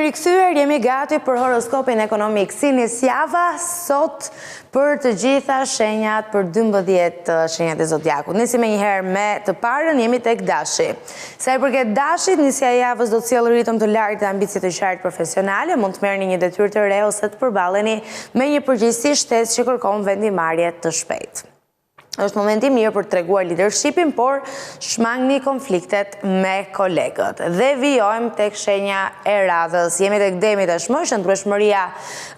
rikthyer, jemi gati për horoskopin ekonomik. Si nis java sot për të gjitha shenjat për 12 shenjat e zodiakut. Nisim njëherë me të parën, jemi tek Dashi. Sa i përket Dashit, nisja e javës do të sjellë ritëm të lartë dhe ambicie të qartë profesionale, mund të merrni një detyrë të re ose të përballeni me një përgjegjësi shtesë që kërkon vendimarrje të shpejtë. Është momenti mirë për të treguar leadershipin, por shmangni konfliktet me kolegët. Dhe vijojmë tek shenja e radhës. Jemi tek Demi tashmë, shëndrueshmëria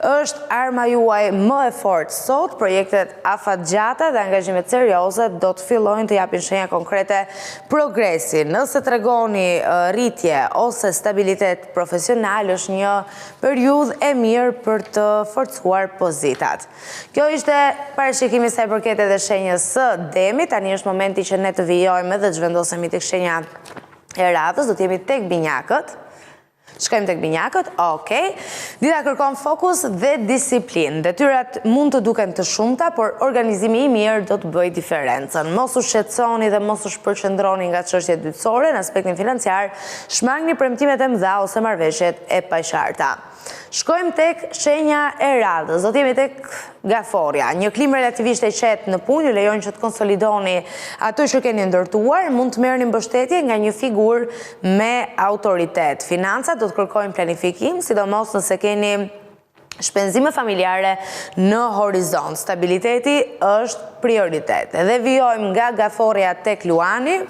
është arma juaj më e fortë sot. Projektet afatgjata dhe angazhimet serioze do të fillojnë të japin shenja konkrete progresi. Nëse tregoni rritje ose stabilitet profesional, është një periudhë e mirë për të forcuar pozitat. Kjo ishte parashikimi sa i përket edhe shenjës së Demi. Tani është momenti që ne të vijojmë dhe të zhvendosemi tek shenja e radhës. Do të jemi tek binjakët. Shkojmë tek binjakët, okej. Dita kërkon fokus dhe disiplinë. Detyrat mund të duken të shumta, por organizimi i mirë do të bëjë diferencën. Mos u shqetësoni dhe mos u shpërqendroni nga çështjet dytësore. Në aspektin financiar, shmangni premtimet e mëdha ose marrëveshjet e paqarta. Shkojmë tek shenja e radhës. Do të jemi tek Gaforia. Një klim relativisht e qetë në punë ju lejon që të konsolidoni ato që keni ndërtuar, mund të merrni mbështetje nga një figurë me autoritet. Financat do të kërkojnë planifikim, sidomos nëse keni shpenzime familjare në horizont. Stabiliteti është prioritet. Dhe vijojmë nga Gaforia tek Luani.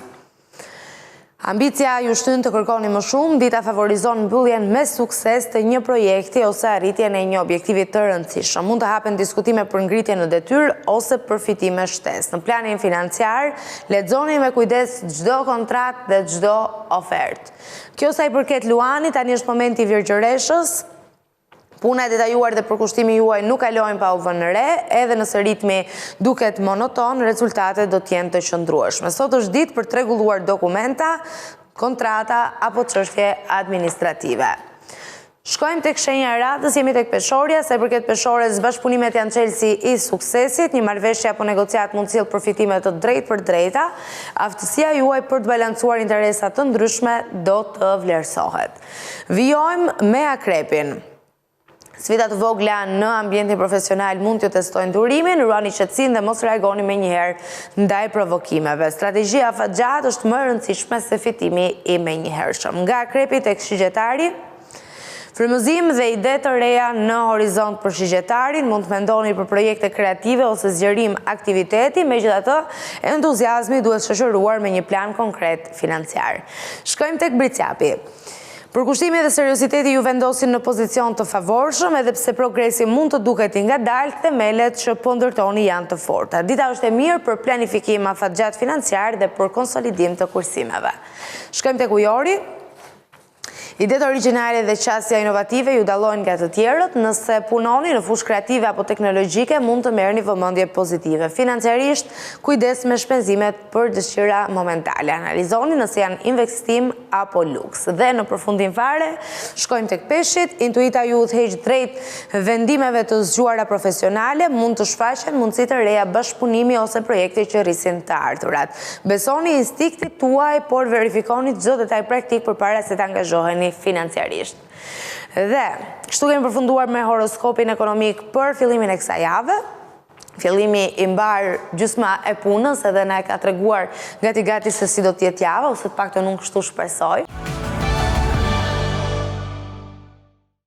Ambicia ju shtyn të kërkoni më shumë, dita favorizon mbylljen me sukses të një projekti ose arritjen e një objektivi të rëndësishëm. Mund të hapen diskutime për ngritje në detyrë ose përfitime shtesë. Në planin financiar, lexoni me kujdes çdo kontratë dhe çdo ofertë. Kjo sa i përket Luanit, tani është momenti i Virgjëreshës. Puna e detajuar dhe përkushtimi juaj nuk kalojnë pa u vënë re, edhe nëse ritmi duket monoton, rezultatet do të jenë të qëndrueshme. Sot është ditë për të rregulluar dokumenta, kontrata apo çështje administrative. Shkojmë tek shenja e radhës, jemi tek Peshorja. Sa i përket Peshores, bashkëpunimet janë çelësi i suksesit, një marrëveshje apo negociat mund të sjellë përfitime të drejtë për drejta. Aftësia juaj për të balancuar interesa të ndryshme do të vlerësohet. Vijojmë me Akrepin. Sfida të vogla në ambientin profesional mund t'ju testojnë durimin, ruani qetësinë dhe mos reagoni menjëherë ndaj provokimeve. Strategjia afatgjatë është më e rëndësishme se fitimi i menjëhershëm. Nga Akrepi tek Shigjetari, frymëzim dhe ide të reja në horizont për shigjetarin, mund të mendoni për projekte kreative ose zgjerim aktiviteti, megjithatë, entuziazmi duhet shoqëruar me një plan konkret financiar. Shkojmë tek Bricjapi. Përkushtimi dhe serioziteti ju vendosin në pozicion të favorshëm, edhe pse progresi mund të duket i ngadalë, themelet që po ndërtoni janë të forta. Dita është e mirë për planifikim afatgjat financiar dhe për konsolidim të kursimeve. Shkojmë tek Ujori. Idetë origjinale dhe qasja inovative ju dallojnë nga të tjerët. Nëse punoni në fushë kreative apo teknologjike, mund të merrni vëmendje pozitive. Financiarisht, kujdes me shpenzimet për dëshira momentale. Analizoni nëse janë investim apo luks. Dhe në përfundim fare, shkojmë tek Peshqit. Intuita ju udhëheq drejt vendimeve të zgjuara profesionale, mund të shfaqen mundësi të reja bashkëpunimi ose projekte që rrisin të ardhurat. Besoni instiktit tuaj, por verifikoni çdo detaj praktik përpara se të angazhoheni financiarisht. Dhe kështu kemi përfunduar me horoskopin ekonomik për fillimin e kësaj jave. Fillimi i mbar gjysma e punës edhe na e ka treguar gati se si do të jetë java, ose të paktën unë kështu shpresoj.